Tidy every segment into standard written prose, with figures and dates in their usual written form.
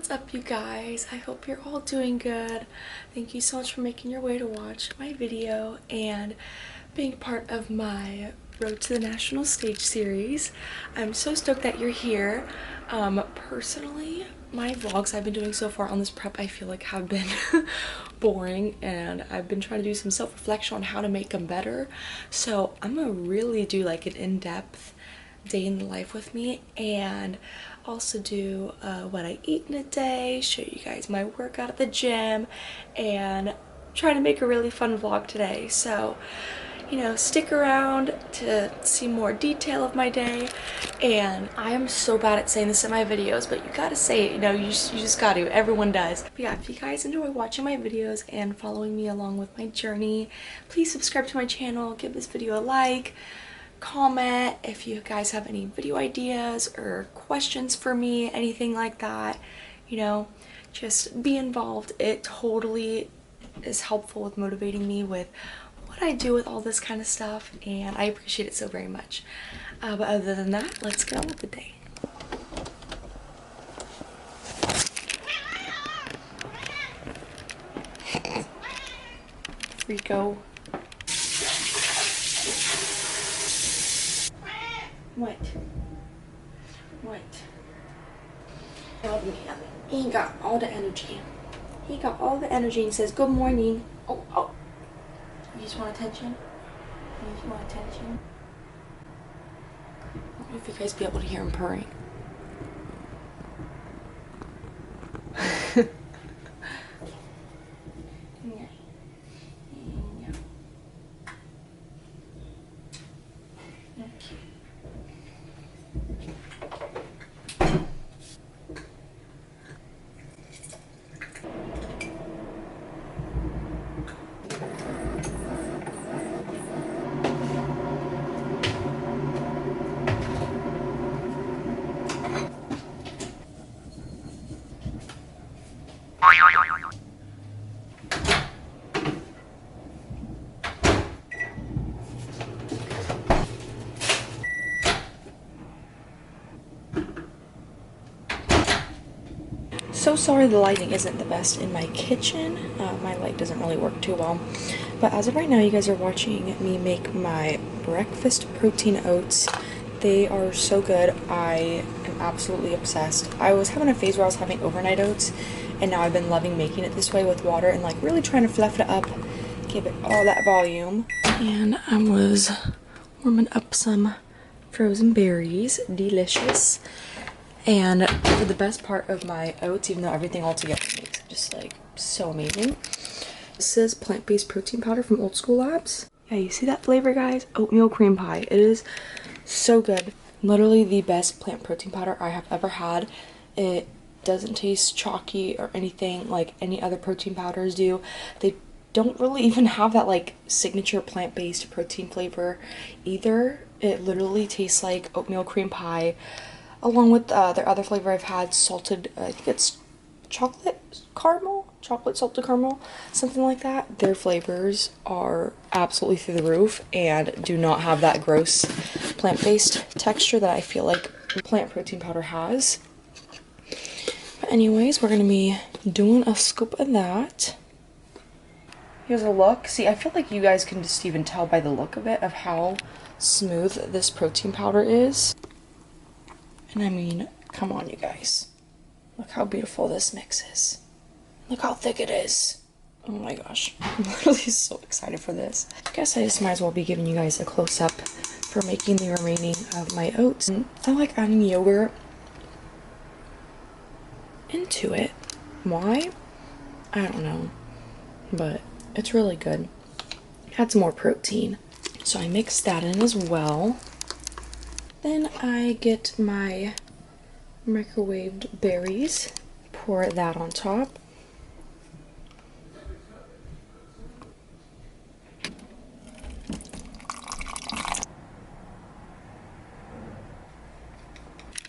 What's up, you guys? I hope you're all doing good. Thank you so much for making your way to watch my video and being part of my Road to the National Stage series. I'm so stoked that you're here. Personally, my vlogs I've been doing so far on this prep I feel like have been boring, and I've been trying to do some self-reflection on how to make them better. So I'm gonna really do like an in-depth day in the life with me, and also do what I eat in a day, show you guys my workout at the gym, and try to make a really fun vlog today. So, you know, stick around to see more detail of my day. And I am so bad at saying this in my videos, but you gotta say it, you know, you just gotta, everyone does. But yeah, if you guys enjoy watching my videos and following me along with my journey, please subscribe to my channel, give this video a like, comment if you guys have any video ideas or questions for me, anything like that. You know, just be involved. It totally is helpful with motivating me with what I do with all this kind of stuff, and I appreciate it so very much. But other than that, let's get on with the day. Rico. What? What? He got all the energy. He got all the energy and says, good morning. Oh, oh. You just want attention? You just want attention? I don't know if you guys be able to hear him purring. So sorry the lighting isn't the best in my kitchen. My light doesn't really work too well. But as of right now, you guys are watching me make my breakfast protein oats. They are so good. I am absolutely obsessed. I was having a phase where I was having overnight oats, and now I've been loving making it this way with water and like really trying to fluff it up, give it all that volume. And I was warming up some frozen berries. Delicious. And for the best part of my oats, even though everything all together makes it just like so amazing, this is plant-based protein powder from Old School Labs. Yeah, you see that flavor, guys? Oatmeal cream pie. It is so good. Literally the best plant protein powder I have ever had. It doesn't taste chalky or anything like any other protein powders do. They don't really even have that like signature plant-based protein flavor either. It literally tastes like oatmeal cream pie, along with their other flavor I've had, salted, I think it's chocolate salted caramel, something like that. Their flavors are absolutely through the roof and do not have that gross plant-based texture that I feel like plant protein powder has. But anyways, we're gonna be doing a scoop of that. Here's a look. See, I feel like you guys can just even tell by the look of it of how smooth this protein powder is. And I mean, come on, you guys. Look how beautiful this mix is. Look how thick it is. Oh my gosh. I'm literally so excited for this. I guess I just might as well be giving you guys a close-up for making the remaining of my oats. And I like adding yogurt into it. Why? I don't know. But it's really good. Adds more protein. So I mix that in as well. Then I get my microwaved berries, pour that on top.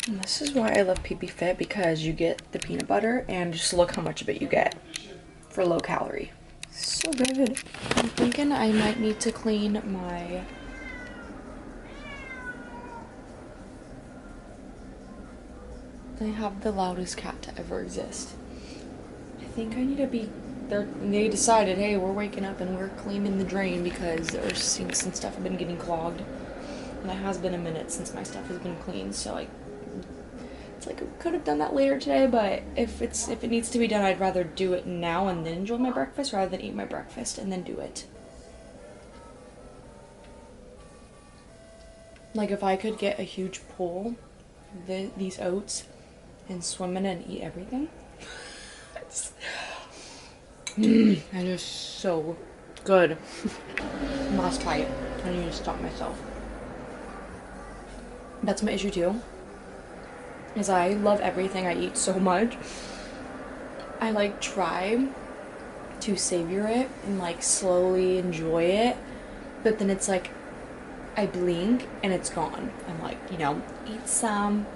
And this is why I love PB Fit, because you get the peanut butter and just look how much of it you get for low calorie. So good. I'm thinking I might need to clean my They have the loudest cat to ever exist. I think I need to be there. They decided, hey, we're waking up and we're cleaning the drain because our sinks and stuff have been getting clogged. And it has been a minute since my stuff has been cleaned, so like, it's like I could have done that later today, but if it needs to be done, I'd rather do it now and then enjoy my breakfast rather than eat my breakfast and then do it. Like if I could get a huge pool, these oats, and swim in it and eat everything. That is so good. Must try it. I need to stop myself. That's my issue too. Is I love everything I eat so much. I like try to savor it and like slowly enjoy it, but then it's like I blink and it's gone. I'm like, you know, eat some,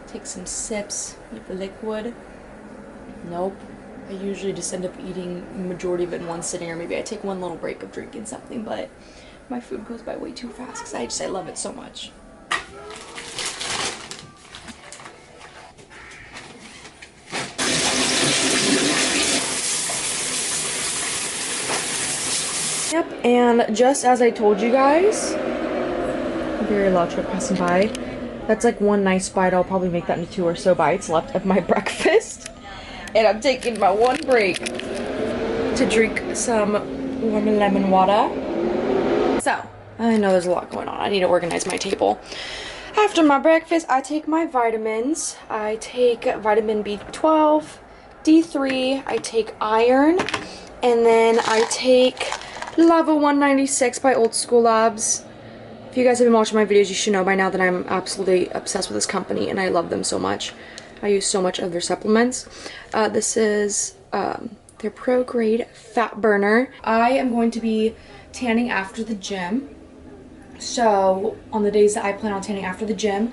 take some sips, eat the liquid. Nope. I usually just end up eating the majority of it in one sitting, or maybe I take one little break of drinking something, but my food goes by way too fast because I love it so much. Yep, and just as I told you guys, very loud truck passing by. That's like one nice bite. I'll probably make that into 2 or so bites left of my breakfast. And I'm taking my one break to drink some warm lemon water. So, I know there's a lot going on. I need to organize my table. After my breakfast, I take my vitamins. I take vitamin B12, D3, I take iron, and then I take Lava 196 by Old School Labs. If you guys have been watching my videos, you should know by now that I'm absolutely obsessed with this company and I love them so much. I use so much of their supplements. This is their pro grade fat burner. I am going to be tanning after the gym. So on the days that I plan on tanning after the gym,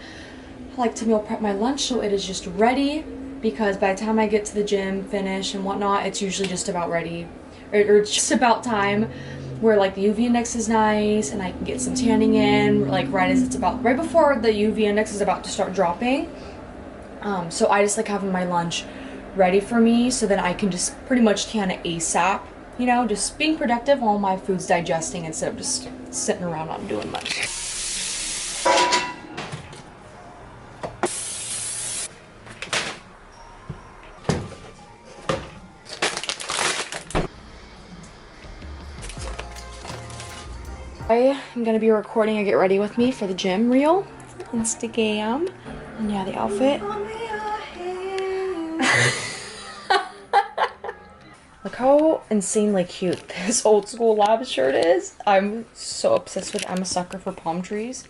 I like to meal prep my lunch so it is just ready, because by the time I get to the gym, finish and whatnot, it's usually just about ready, or just about time where like the UV index is nice and I can get some tanning in, like right before the UV index is about to start dropping. So I just like having my lunch ready for me so that I can just pretty much tan it ASAP, you know, just being productive while my food's digesting instead of just sitting around not doing much. I am going to be recording a get ready with me for the gym reel for Instagram. And yeah, the outfit. Look how insanely cute this Old School Labs shirt is. I'm so obsessed with it. I'm a sucker for palm trees.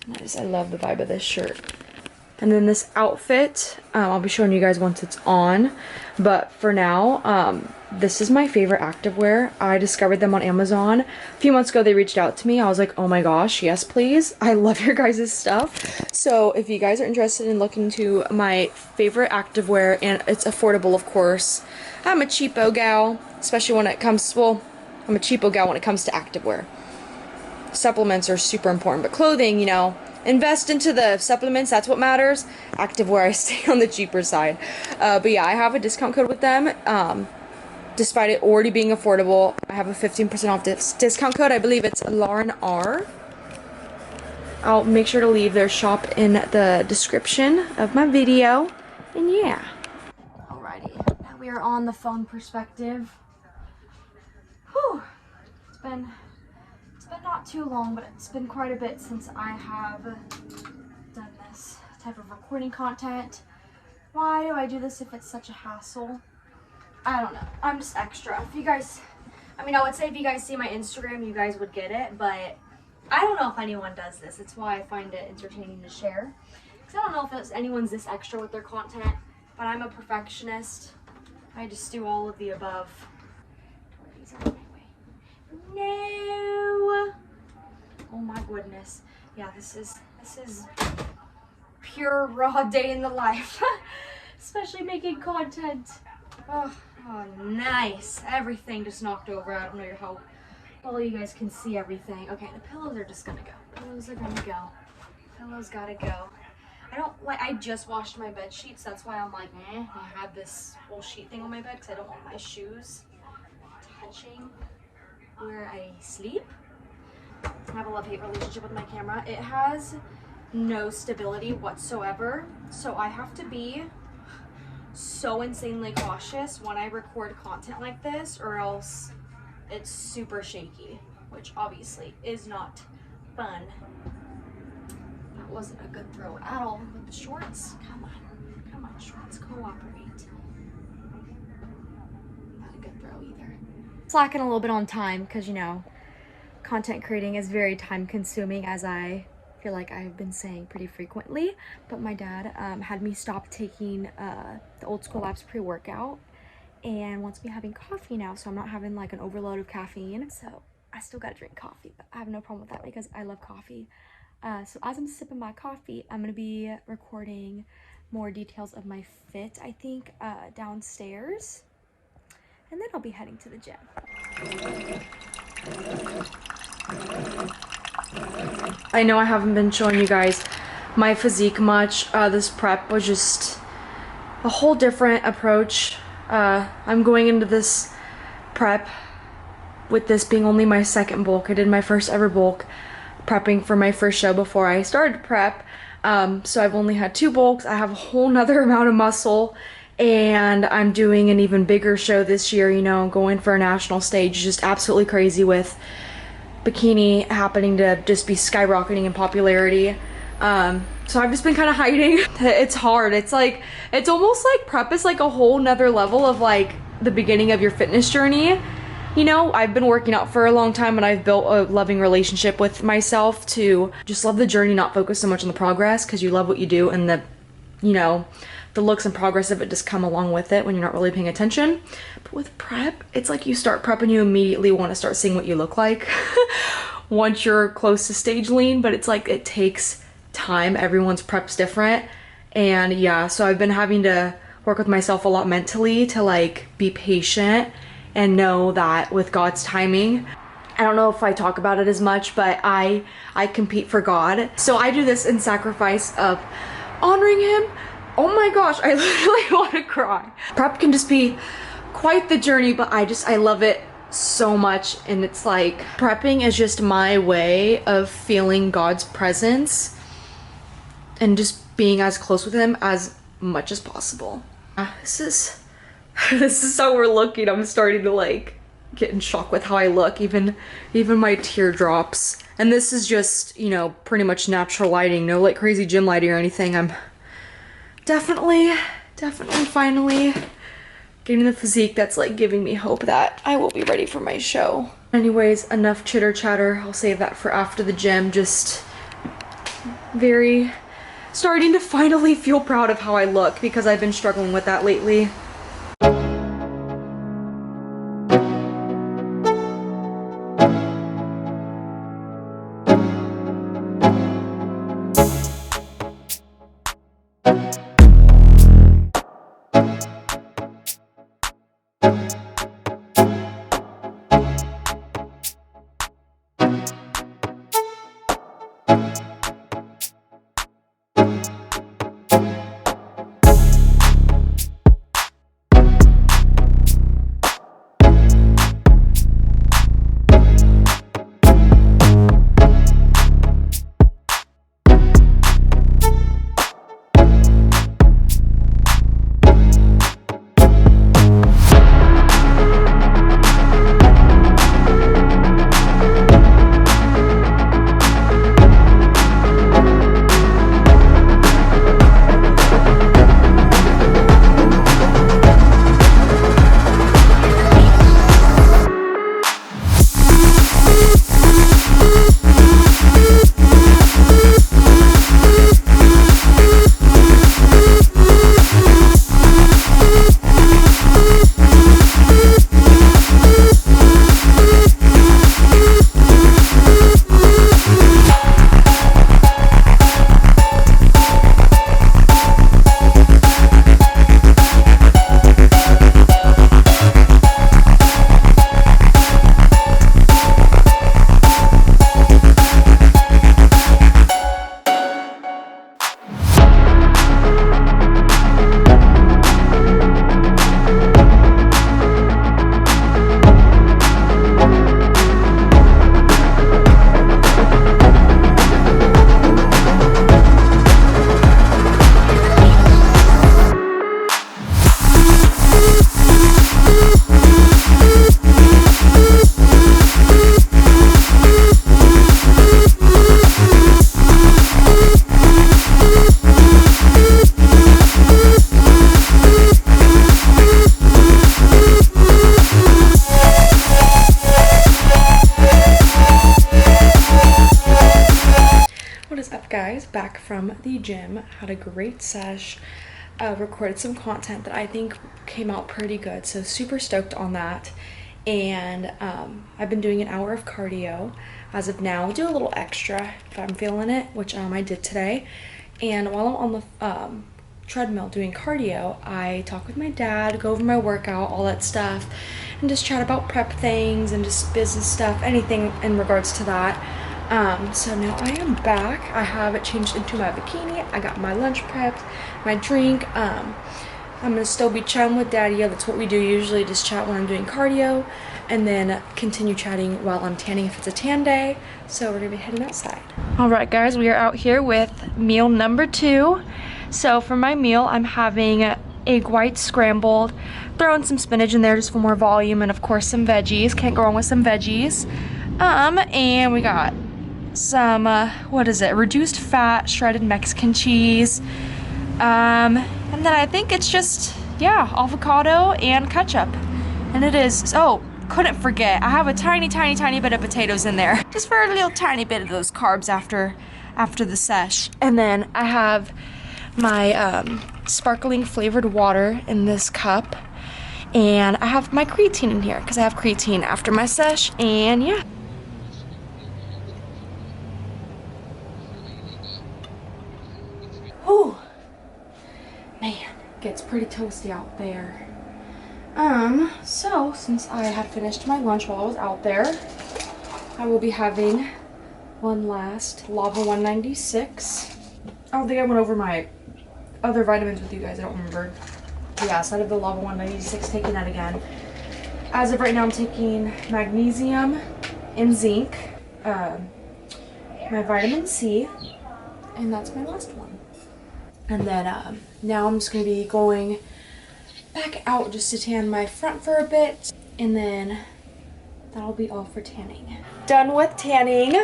And I love the vibe of this shirt. And then this outfit, I'll be showing you guys once it's on. But for now, this is my favorite activewear. I discovered them on Amazon. A few months ago, they reached out to me. I was like, oh my gosh, yes, please. I love your guys' stuff. So if you guys are interested in looking into my favorite activewear, and it's affordable, of course. I'm a cheapo gal, especially when it comes, well, I'm a cheapo gal when it comes to activewear. Supplements are super important, but clothing, you know, invest into the supplements, that's what matters. Activewear, I stay on the cheaper side. But yeah, I have a discount code with them. Despite it already being affordable, I have a 15% off discount code. I believe it's Lauren R. I'll make sure to leave their shop in the description of my video. And yeah. Alrighty, now we are on the phone perspective. Whew. It's been not too long, but it's been quite a bit since I have done this type of recording content. Why do I do this if it's such a hassle? I don't know. I'm just extra. If you guys, I mean, I would say if you guys see my Instagram, you guys would get it, but I don't know if anyone does this. It's why I find it entertaining to share. Because I don't know if anyone's this extra with their content, but I'm a perfectionist. I just do all of the above. These are on my way. No! Oh my goodness. Yeah, this is pure raw day in the life. Especially making content. Oh, nice. Everything just knocked over. I don't know how well you guys can see everything. Okay, the pillows are just gonna go. Pillows are gonna go. Pillows gotta go. I I just washed my bed sheets. That's why I'm like, I have this whole sheet thing on my bed because I don't want my shoes touching where I sleep. I have a love-hate relationship with my camera. It has no stability whatsoever, so I have to be so insanely cautious when I record content like this, or else it's super shaky, which obviously is not fun. That wasn't a good throw at all with the shorts. Come on, shorts, cooperate. Not a good throw either. Slacking a little bit on time because, you know, content creating is very time consuming, as I feel like I've been saying pretty frequently. But my dad had me stop taking the Old School Labs pre-workout and wants me having coffee now, so I'm not having like an overload of caffeine. So I still gotta drink coffee, but I have no problem with that because I love coffee. So as I'm sipping my coffee, I'm gonna be recording more details of my fit, I think, downstairs, and then I'll be heading to the gym. I know I haven't been showing you guys my physique much. This prep was just a whole different approach. I'm going into this prep with this being only my second bulk. I did my first ever bulk prepping for my first show before I started prep. So I've only had 2 bulks. I have a whole nother amount of muscle, and I'm doing an even bigger show this year, you know, going for a national stage. Just absolutely crazy with bikini happening to just be skyrocketing in popularity. So I've just been kind of hiding. It's hard. It's like, it's almost like prep is like a whole nother level of like the beginning of your fitness journey. You know, I've been working out for a long time and I've built a loving relationship with myself to just love the journey, not focus so much on the progress, because you love what you do, and the, you know, the looks and progress of it just come along with it when you're not really paying attention. But with prep, it's like you start prep and you immediately want to start seeing what you look like once you're close to stage lean, but it's like it takes time. Everyone's prep's different. And yeah, so I've been having to work with myself a lot mentally to like be patient and know that with God's timing. I don't know if I talk about it as much, but I compete for God. So I do this in sacrifice of honoring him. Oh my gosh, I literally want to cry. Prep can just be quite the journey, but I love it so much. And it's like, prepping is just my way of feeling God's presence and just being as close with him as much as possible. This is how we're looking. I'm starting to like get in shock with how I look, even my teardrops. And this is just, you know, pretty much natural lighting, no like crazy gym lighting or anything. I'm definitely finally getting the physique that's like giving me hope that I will be ready for my show. Anyways, enough chitter chatter. I'll save that for after the gym. Just starting to finally feel proud of how I look, because I've been struggling with that lately. great sesh. Recorded some content that I think came out pretty good, so super stoked on that. And I've been doing an hour of cardio as of now. I'll do a little extra if I'm feeling it, which I did today. And while I'm on the treadmill doing cardio, I talk with my dad, go over my workout, all that stuff, and just chat about prep things and just business stuff, anything in regards to that. So now I am back. I have it changed into my bikini. I got my lunch prepped, my drink. I'm gonna still be chatting with Daddy. Yeah, that's what we do usually, just chat when I'm doing cardio, and then continue chatting while I'm tanning if it's a tan day. So we're gonna be heading outside. All right, guys, we are out here with meal number 2. So for my meal, I'm having egg whites scrambled, throwing some spinach in there just for more volume, and of course some veggies. Can't go wrong with some veggies. And we got some, what is it? Reduced fat, shredded Mexican cheese. And then I think it's just, yeah, avocado and ketchup. And it is, oh, couldn't forget, I have a tiny bit of potatoes in there. Just for a little tiny bit of those carbs after the sesh. And then I have my sparkling flavored water in this cup. And I have my creatine in here because I have creatine after my sesh, and yeah. Whew. Man, gets pretty toasty out there. So since I had finished my lunch while I was out there, I will be having one last Lava 196. I don't think I went over my other vitamins with you guys, I don't remember. Yeah, instead of the Lava 196, taking that again. As of right now, I'm taking magnesium and zinc, my vitamin C, and that's my last one. And then now I'm just going to be going back out just to tan my front for a bit, and then that'll be all for tanning. Done with tanning.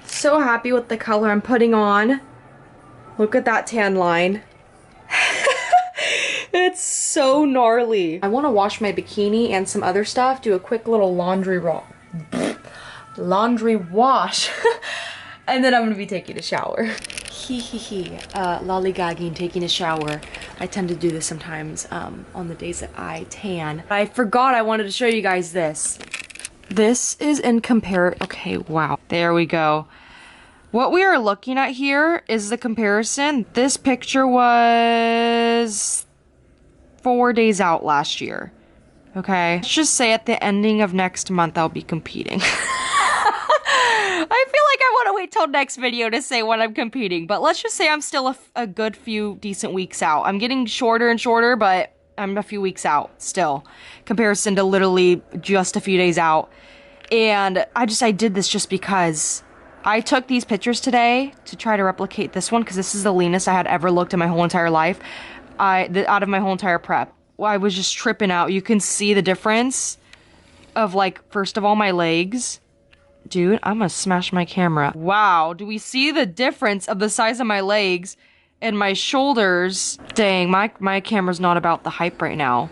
So happy with the color I'm putting on. Look at that tan line. It's so gnarly. I want to wash my bikini and some other stuff, do a quick little laundry wash. And then I'm gonna be taking a shower. Lollygagging, taking a shower. I tend to do this sometimes on the days that I tan. I forgot I wanted to show you guys this. This is in okay, wow. There we go. What we are looking at here is the comparison. This picture was 4 days out last year. Okay, let's just say at the ending of next month I'll be competing. I feel like I want to wait till next video to say when I'm competing, but let's just say I'm still a good few decent weeks out. I'm getting shorter and shorter, but I'm a few weeks out still, comparison to literally just a few days out. And I did this just because I took these pictures today to try to replicate this one, because this is the leanest I had ever looked in my whole entire life. Out of my whole entire prep. I was just tripping out. You can see the difference of, like, first of all, my legs. Dude, I'm gonna smash my camera. Wow, do we see the difference of the size of my legs and my shoulders? Dang, my camera's not about the hype right now.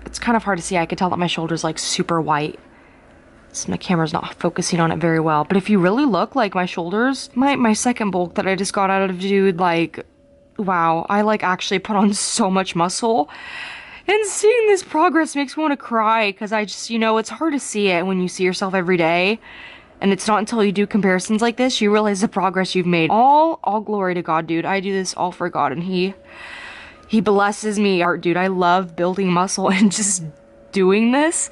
It's kind of hard to see. I could tell that my shoulder's, like, super white. So my camera's not focusing on it very well. But if you really look, like, my shoulders, my second bulk that I just got out of, dude, like, wow, I like actually put on so much muscle, and seeing this progress makes me want to cry, because I just, you know, it's hard to see it when you see yourself every day, and it's not until you do comparisons like this you realize the progress you've made. All glory to God, dude. I do this all for God, and he blesses me. Dude, I love building muscle and just doing this,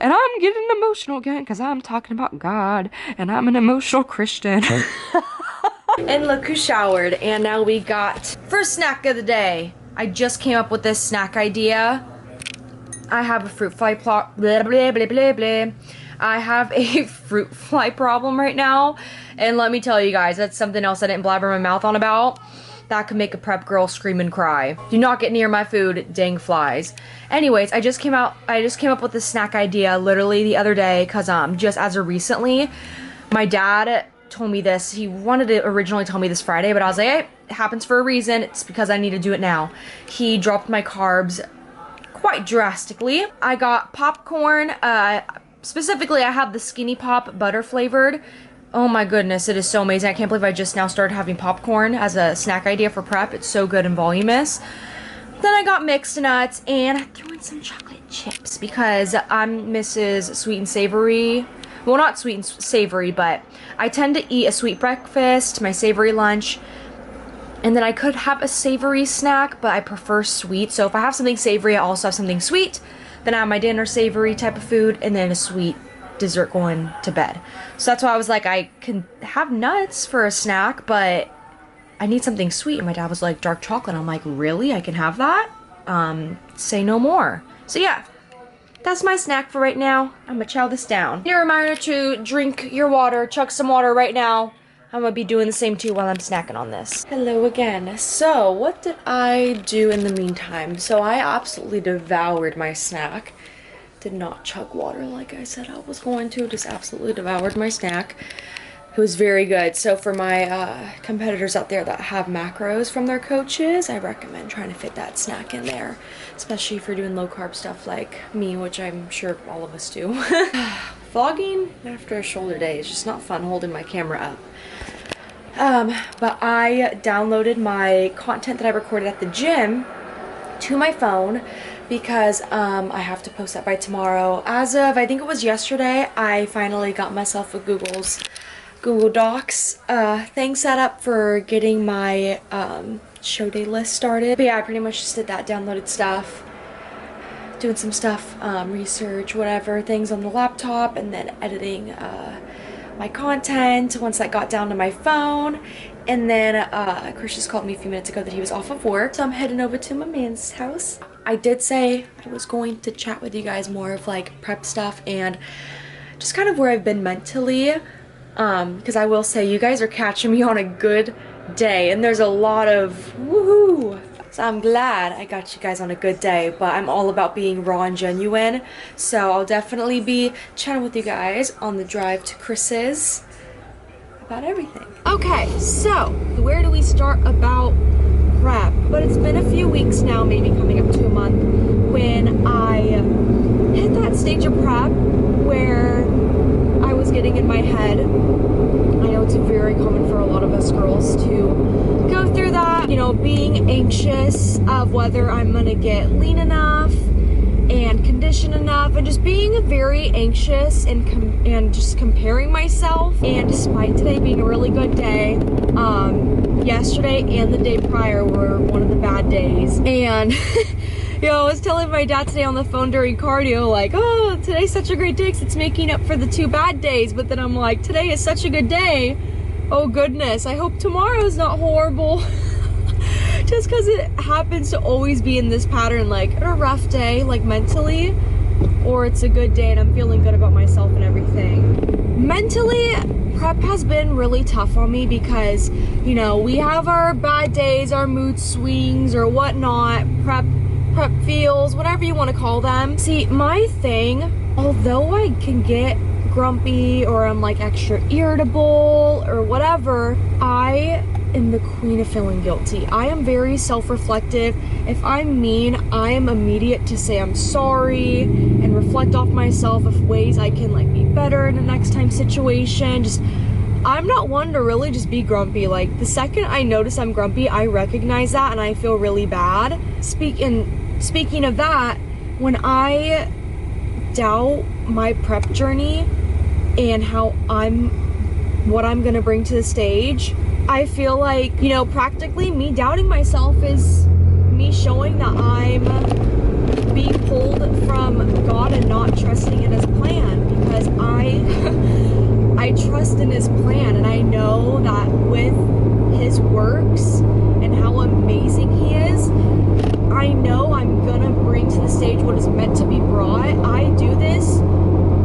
and I'm getting emotional again because I'm talking about God, and I'm an emotional Christian. And look who showered, and now we got first snack of the day. I just came up with this snack idea. I have a fruit fly I have a fruit fly problem right now, and let me tell you guys, that's something else I didn't blabber my mouth on about. That could make a prep girl scream and cry. Do not get near my food, dang flies. Anyways, I just came up with this snack idea literally the other day, because just as of recently, my dad told me this. He wanted to originally tell me this Friday, but I was like, hey, it happens for a reason. It's because I need to do it now. He dropped my carbs quite drastically. I got popcorn. Specifically, I have the Skinny Pop butter flavored. Oh my goodness, it is so amazing. I can't believe I just now started having popcorn as a snack idea for prep. It's so good and voluminous. Then I got mixed nuts and I threw in some chocolate chips because I'm Mrs. Sweet and Savory. Well, not sweet and savory, but I tend to eat a sweet breakfast, my savory lunch, and then I could have a savory snack, but I prefer sweet. So if I have something savory, I also have something sweet. Then I have my dinner savory type of food, and then a sweet dessert going to bed. So that's why I was like, I can have nuts for a snack, but I need something sweet. And my dad was like, dark chocolate. I'm like, really? I can have that? Say no more. So yeah, that's my snack for right now. I'm gonna chow this down. A reminder to drink your water, chug some water right now. I'm gonna be doing the same too while I'm snacking on this. Hello again. So what did I do in the meantime? So I absolutely devoured my snack. Did not chug water like I said I was going to. Just absolutely devoured my snack. It was very good. So for my competitors out there that have macros from their coaches, I recommend trying to fit that snack in there, especially if you're doing low carb stuff like me, which I'm sure all of us do. Vlogging after a shoulder day is just not fun holding my camera up. But I downloaded my content that I recorded at the gym to my phone because I have to post that by tomorrow. As of, I think it was yesterday, I finally got myself a Google Docs thing set up for getting my show day list started. But yeah, I pretty much just did that, downloaded stuff, doing some stuff, research, whatever, things on the laptop, and then editing my content once that got down to my phone. And then Chris just called me a few minutes ago that he was off of work, so I'm heading over to my man's house. I did say I was going to chat with you guys more of like prep stuff and just kind of where I've been mentally, because I will say you guys are catching me on a good day and there's a lot of woohoo. So I'm glad I got you guys on a good day, but I'm all about being raw and genuine. So I'll definitely be chatting with you guys on the drive to Chris's about everything. Okay, so where do we start about prep? But it's been a few weeks now, maybe coming up to a month, when I hit that stage of prep where I was getting in my head. I know it's very common for a lot of us girls to go through that, you know, being anxious of whether I'm gonna get lean enough and conditioned enough, and just being very anxious and just comparing myself. And despite today being a really good day, yesterday and the day prior were one of the bad days. And you know, I was telling my dad today on the phone during cardio, like, oh, today's such a great day because it's making up for the 2 bad days. But then I'm like, today is such a good day. Oh goodness, I hope tomorrow's not horrible. Just because it happens to always be in this pattern, like a rough day, like mentally, or it's a good day and I'm feeling good about myself and everything. Mentally, prep has been really tough on me because, you know, we have our bad days, our mood swings or whatnot, prep feels, whatever you want to call them. See, my thing, although I can get grumpy or I'm like extra irritable or whatever, I am the queen of feeling guilty. I am very self-reflective. If I'm mean, I am immediate to say I'm sorry and reflect off myself of ways I can like be better in the next time situation. Just, I'm not one to really just be grumpy. Like the second I notice I'm grumpy, I recognize that and I feel really bad. Speaking of that, when I doubt my prep journey and what I'm gonna bring to the stage, I feel like, you know, practically me doubting myself is me showing that I'm being pulled from God and not trusting in His plan, because I trust in His plan and I know that with His works and how amazing He is, I know I'm gonna bring to the stage what is meant to be brought. I do this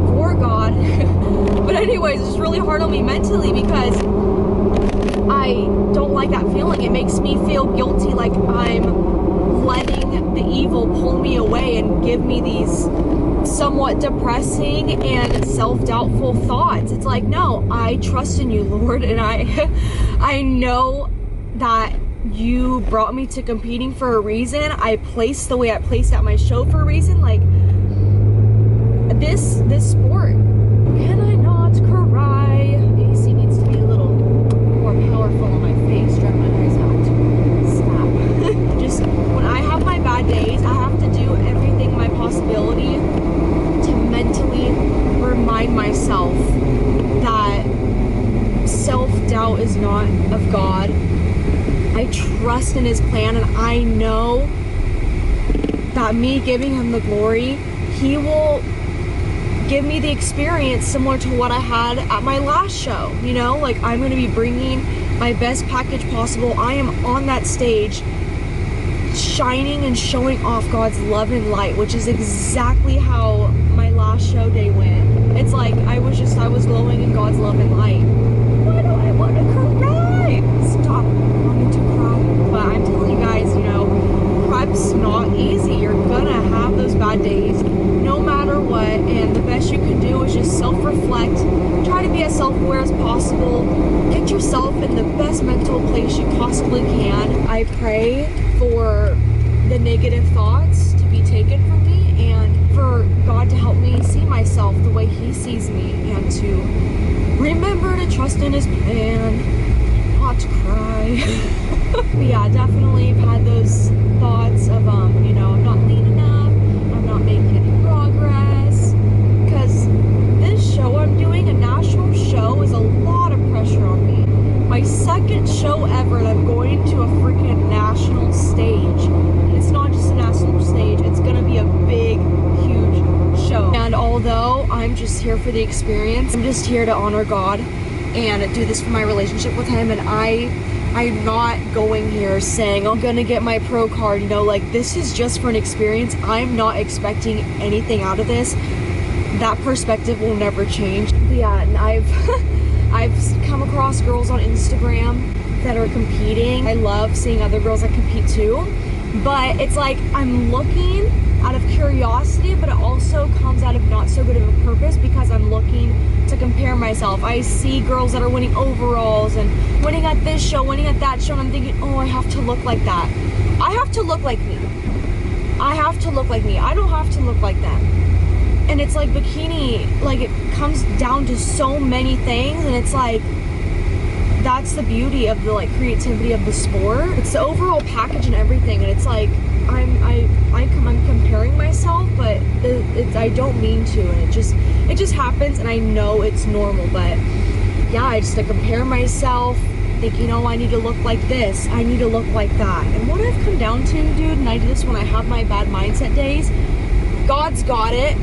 for God. But anyways, it's just really hard on me mentally because I don't like that feeling. It makes me feel guilty, like I'm letting the evil pull me away and give me these somewhat depressing and self-doubtful thoughts. It's like, no, I trust in you, Lord, and I know that you brought me to competing for a reason. I placed the way I placed at my show for a reason. Like this sport, can I not cry? AC needs are full on my face, driving my eyes out. Stop. Just when I have my bad days, I have to do everything in my possibility to mentally remind myself that self-doubt is not of God. I trust in his plan, and I know that me giving him the glory, he will give me the experience similar to what I had at my last show. You know, like, I'm going to be bringing my best package possible. I am on that stage shining and showing off God's love and light, which is exactly how my last show day went. It's like I was glowing in God's love and light. Why do I want to cry? Stop wanting to cry. But I'm telling you guys, you know, prep's not easy. You're gonna have those bad days no matter what, and the best you can do is just self-reflect, try to be as self-aware as possible, get yourself in the best mental place you possibly can. I pray for the negative thoughts to be taken from me, and for God to help me see myself the way he sees me, and to remember to trust in his plan, not to cry. But yeah, definitely I've had those thoughts of, you know, I'm not lean enough, I'm not making any progress, because this show I'm doing, a national show, is a lot of pressure on me. My second show ever, and I'm going to a freaking national stage. And it's not just a national stage, it's gonna be a big, huge show. And although I'm just here for the experience, I'm just here to honor God and do this for my relationship with him, and I'm not going here saying I'm gonna get my pro card, you know, like, this is just for an experience. I'm not expecting anything out of this. That perspective will never change. But yeah, and I've come across girls on Instagram that are competing. I love seeing other girls that compete too, but it's like I'm looking out of curiosity, but it also comes out of not so good of a purpose, because I'm looking to compare myself. I see girls that are winning overalls and winning at this show, winning at that show, and I'm thinking, oh, I have to look like that. I have to look like me. I have to look like me. I don't have to look like them. And it's like bikini, like, it comes down to so many things, and it's like, that's the beauty of the, like, creativity of the sport. It's the overall package and everything, and it's like, I'm comparing myself, but I don't mean to, and it just happens, and I know it's normal. But yeah, I just compare myself, thinking, oh, I need to look like this, I need to look like that. And what I've come down to, dude, and I do this when I have my bad mindset days, God's got it.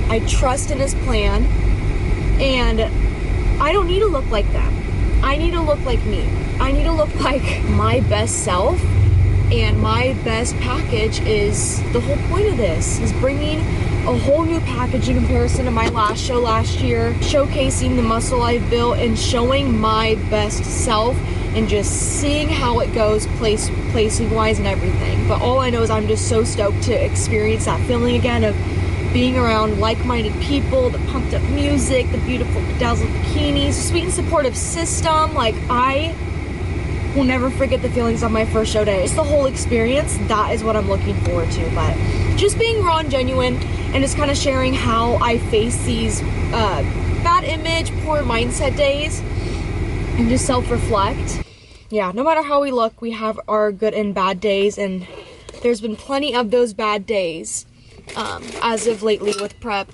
I trust in his plan, and I don't need to look like them. I need to look like me. I need to look like my best self, and my best package is the whole point of this, is bringing a whole new package in comparison to my last show last year, showcasing the muscle I've built and showing my best self, and just seeing how it goes placing wise and everything. But all I know is I'm just so stoked to experience that feeling again of being around like-minded people, the pumped up music, the beautiful bedazzled bikinis, sweet and supportive system. Like, I will never forget the feelings on my first show day. It's the whole experience. That is what I'm looking forward to. But just being raw and genuine, and just kind of sharing how I face these bad image, poor mindset days, and just self-reflect. Yeah, no matter how we look, we have our good and bad days, and there's been plenty of those bad days as of lately with prep,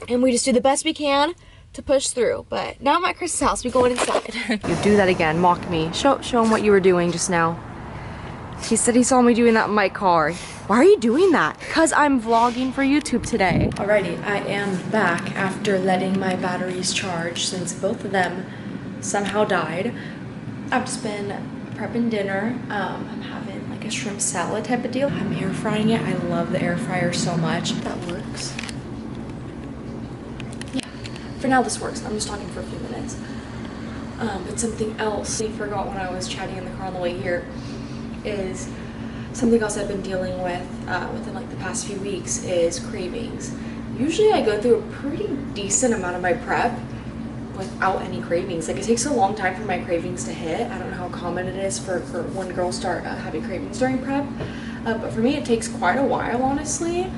and we just do the best we can to push through. But now I'm at Chris's house. We going inside. You do that again. Mock me. Show him what you were doing just now. He said he saw me doing that in my car. Why are you doing that? Because I'm vlogging for YouTube today. Alrighty, I am back after letting my batteries charge, since both of them somehow died. I've just been prepping dinner. I'm having like a shrimp salad type of deal. I'm air frying it. I love the air fryer so much. That works. Yeah, for now this works. I'm just talking for a few minutes. But something else I forgot when I was chatting in the car on the way here is something else I've been dealing with within like the past few weeks is cravings. Usually I go through a pretty decent amount of my prep without any cravings. Like, it takes a long time for my cravings to hit. I don't know how common it is for when girls start having cravings during prep, but for me it takes quite a while, honestly.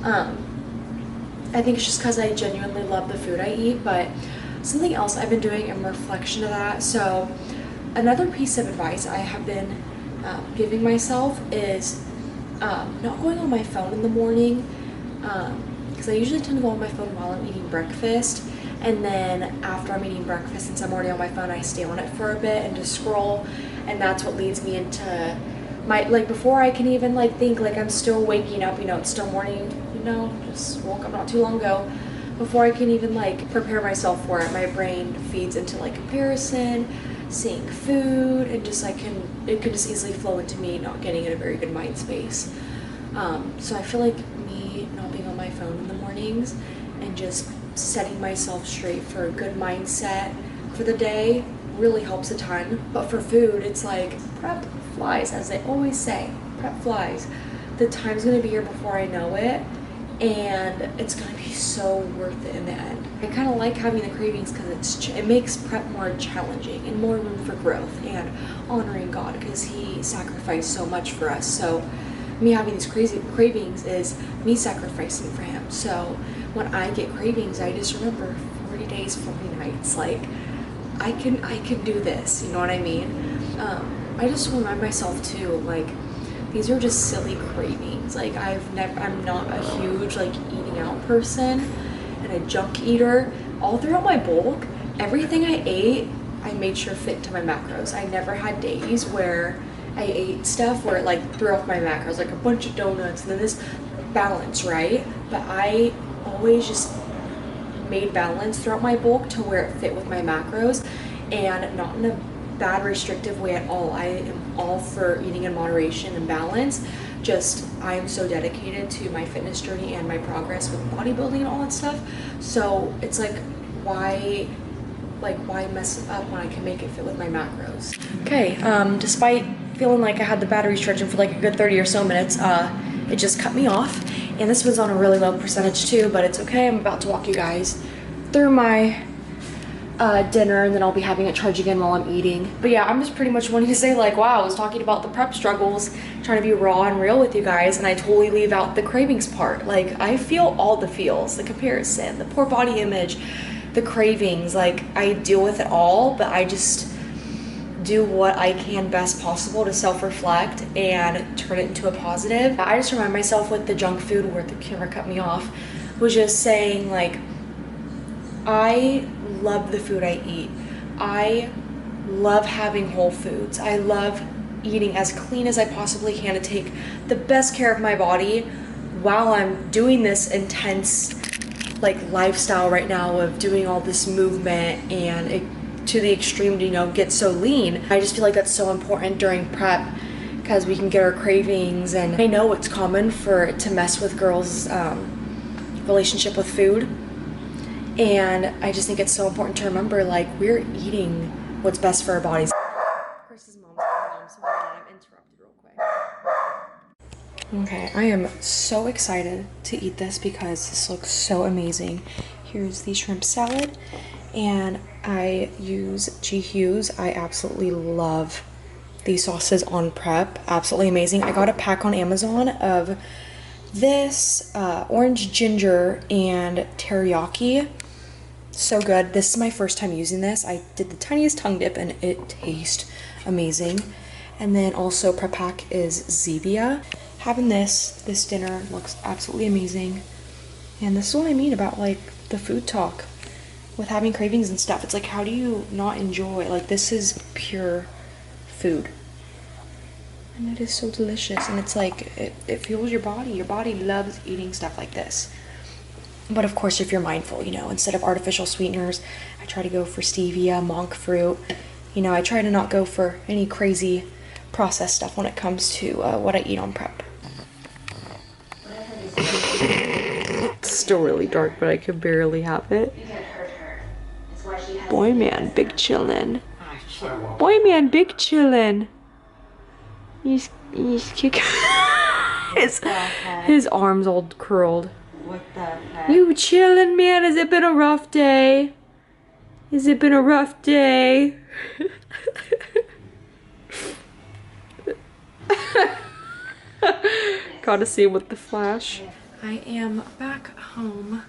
I think it's just because I genuinely love the food I eat, but something else I've been doing in reflection of that. So another piece of advice I have been giving myself is not going on my phone in the morning, because I usually tend to go on my phone while I'm eating breakfast, and then after I'm eating breakfast, since I'm already on my phone, I stay on it for a bit and just scroll, and that's what leads me into my, like, before I can even like think like I'm still waking up, you know, it's still morning, you know, just woke up not too long ago. Before I can even like prepare myself for it, my brain feeds into like comparison, seeing food, and just it could just easily flow into me not getting in a very good mind space. So I feel like me not being on my phone in the mornings and just setting myself straight for a good mindset for the day really helps a ton. But for food, it's like prep flies, as they always say. Prep flies. The time's gonna be here before I know it, and it's gonna be so worth it in the end. I kind of like having the cravings because it makes prep more challenging and more room for growth and honoring God, because He sacrificed so much for us. So me having these crazy cravings is me sacrificing for Him. So when I get cravings, I just remember 40 days, 40 nights. Like I can do this. You know what I mean? I just remind myself too, like, these are just silly cravings. Like I'm not a huge like eating out person and a junk eater. All throughout my bulk, everything I ate, I made sure fit to my macros. I never had days where I ate stuff where it like threw off my macros, like a bunch of donuts and then this balance, right? But I always just made balance throughout my bulk to where it fit with my macros, and not in a bad restrictive way at all. I am all for eating in moderation and balance. Just I am so dedicated to my fitness journey and my progress with bodybuilding and all that stuff. So it's like why mess up when I can make it fit with my macros? Okay, despite feeling like I had the battery stretching for like a good 30 or so minutes, it just cut me off, and this was on a really low percentage too, but it's okay. I'm about to walk you guys through my dinner, and then I'll be having it charge again while I'm eating. But yeah, I'm just pretty much wanting to say like, wow, I was talking about the prep struggles, trying to be raw and real with you guys, and I totally leave out the cravings part. Like I feel all the feels, the comparison, the poor body image, the cravings. Like I deal with it all, but I just do what I can best possible to self-reflect and turn it into a positive. I just remind myself with the junk food, where the camera cut me off, was just saying like, I love the food I eat. I love having whole foods. I love eating as clean as I possibly can to take the best care of my body while I'm doing this intense like lifestyle right now of doing all this movement and it to the extreme to, you know, get so lean. I just feel like that's so important during prep, because we can get our cravings, and I know it's common for it to mess with girls' relationship with food. And I just think it's so important to remember, like, we're eating what's best for our bodies. Chris's mom's coming home, so hold on, I'm interrupted real quick. Okay, I am so excited to eat this because this looks so amazing. Here's the shrimp salad, and I use G. Hughes. I absolutely love these sauces on prep. Absolutely amazing. I got a pack on Amazon of this orange ginger and teriyaki. So good. This is my first time using this. I did the tiniest tongue dip and it tastes amazing. And then also prep pack is Zevia. Having this dinner looks absolutely amazing. And this is what I mean about like the food talk with having cravings and stuff. It's like, how do you not enjoy, like, this is pure food. And it is so delicious, and it's like, it fuels your body. Your body loves eating stuff like this. But of course, if you're mindful, you know, instead of artificial sweeteners, I try to go for stevia, monk fruit. You know, I try to not go for any crazy processed stuff when it comes to what I eat on prep. It's still really dark, but I can barely have it. Boy man, big chillin'. Boy man, big chillin'. He's kicking. his arms all curled. What the heck? You chillin', man? Has it been a rough day? Has it been a rough day? Gotta see him with the flash. I am back home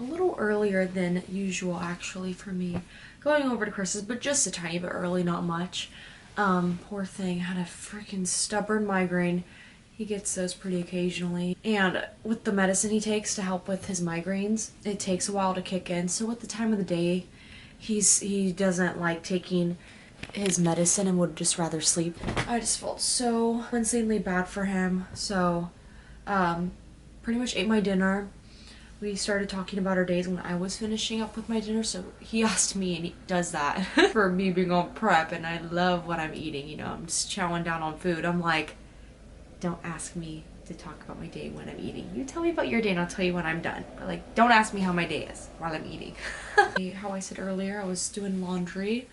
a little earlier than usual actually for me going over to Chris's, but just a tiny bit early, not much. Poor thing had a freaking stubborn migraine. He gets those pretty occasionally. And with the medicine he takes to help with his migraines, it takes a while to kick in. So at the time of the day, he doesn't like taking his medicine and would just rather sleep. I just felt so insanely bad for him. So, pretty much ate my dinner. We started talking about our days when I was finishing up with my dinner, so he asked me, and he does that for me being on prep, and I love what I'm eating, you know, I'm just chowing down on food. I'm like, don't ask me to talk about my day when I'm eating. You tell me about your day and I'll tell you when I'm done. But like, don't ask me how my day is while I'm eating. How I said earlier, I was doing laundry.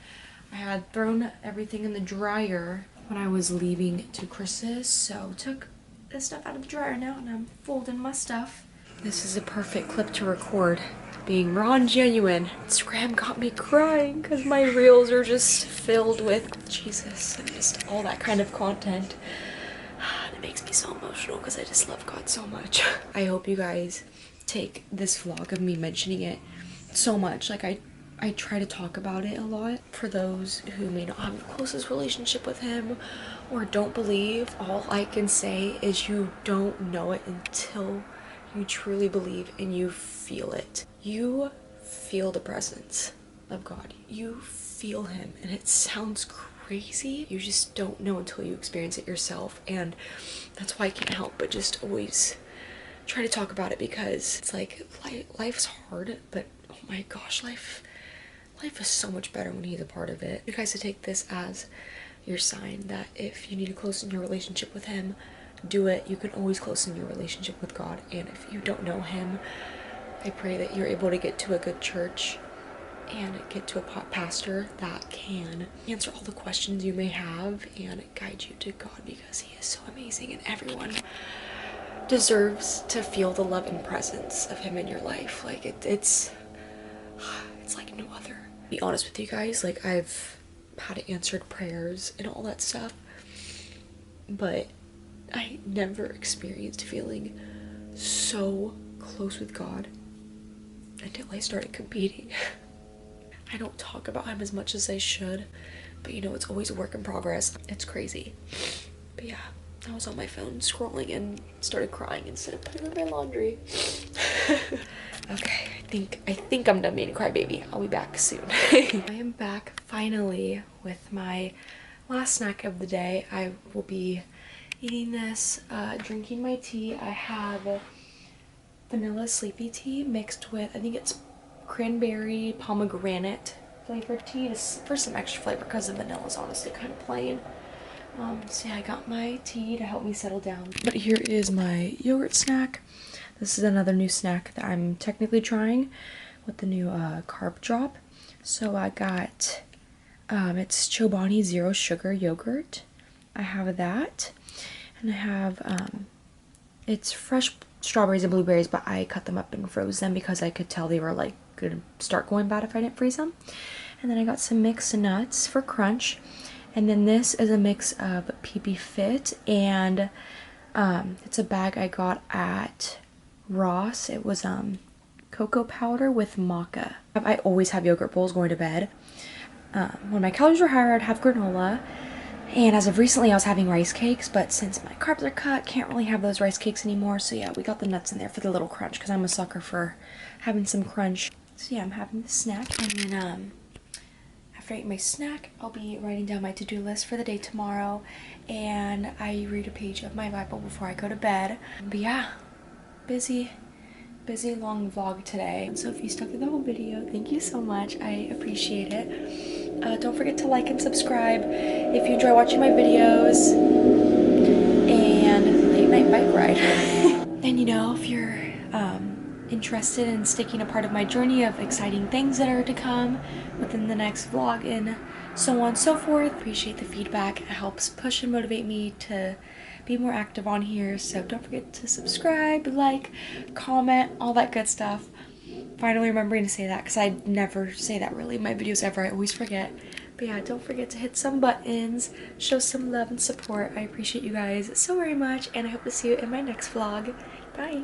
I had thrown everything in the dryer when I was leaving to Chris's, so took this stuff out of the dryer now, and I'm folding my stuff. This is a perfect clip to record, being raw and genuine. Instagram got me crying because my reels are just filled with Jesus and just all that kind of content. It makes me so emotional because I just love God so much. I hope you guys take this vlog of me mentioning it so much. Like I try to talk about it a lot. For those who may not have the closest relationship with him or don't believe, all I can say is you don't know it until you truly believe and you feel it. You feel the presence of God. You feel him, and it sounds crazy. You just don't know until you experience it yourself, and that's why I can't help but just always try to talk about it, because it's like life's hard, but oh my gosh, life is so much better when he's a part of it. You guys should take this as your sign that if you need to close your relationship with him, do it. You can always close in your relationship with God, and if you don't know him, I pray that you're able to get to a good church and get to a pastor that can answer all the questions you may have and guide you to God, because he is so amazing, and everyone deserves to feel the love and presence of him in your life. Like it's like no other. To be honest with you guys, like I've had answered prayers and all that stuff, but I never experienced feeling so close with God until I started competing. I don't talk about him as much as I should, but you know, it's always a work in progress. It's crazy. But yeah, I was on my phone scrolling and started crying instead of putting on my laundry. Okay, I think I'm done being a crybaby. I'll be back soon. I am back finally with my last snack of the day. I will be eating this, drinking my tea. I have vanilla sleepy tea mixed with, I think it's cranberry pomegranate flavored tea, just for some extra flavor because the vanilla is honestly kind of plain. So yeah, I got my tea to help me settle down. But here is my yogurt snack. This is another new snack that I'm technically trying with the new carb drop. So I got, it's Chobani Zero Sugar Yogurt. I have that. And I have, it's fresh strawberries and blueberries, but I cut them up and froze them because I could tell they were like gonna start going bad if I didn't freeze them. And then I got some mixed nuts for crunch. And then this is a mix of PB Fit, and it's a bag I got at Ross. It was cocoa powder with maca. I always have yogurt bowls going to bed. When my calories were higher, I'd have granola. And as of recently, I was having rice cakes, but since my carbs are cut, can't really have those rice cakes anymore. So yeah, we got the nuts in there for the little crunch, because I'm a sucker for having some crunch. So yeah, I'm having the snack, and then after I eat my snack, I'll be writing down my to-do list for the day tomorrow, and I read a page of my Bible before I go to bed. But yeah, busy long vlog today. So if you stuck through the whole video, thank you so much. I appreciate it. Don't forget to like and subscribe if you enjoy watching my videos. And late night bike ride. And you know, if you're interested in sticking a part of my journey of exciting things that are to come within the next vlog and so on and so forth, appreciate the feedback. It helps push and motivate me to be more active on here. So don't forget to subscribe, like, comment, all that good stuff. Finally remembering to say that, because I never say that really in my videos ever. I always forget. But yeah, don't forget to hit some buttons, show some love and support. I appreciate you guys so very much, and I hope to see you in my next vlog. Bye!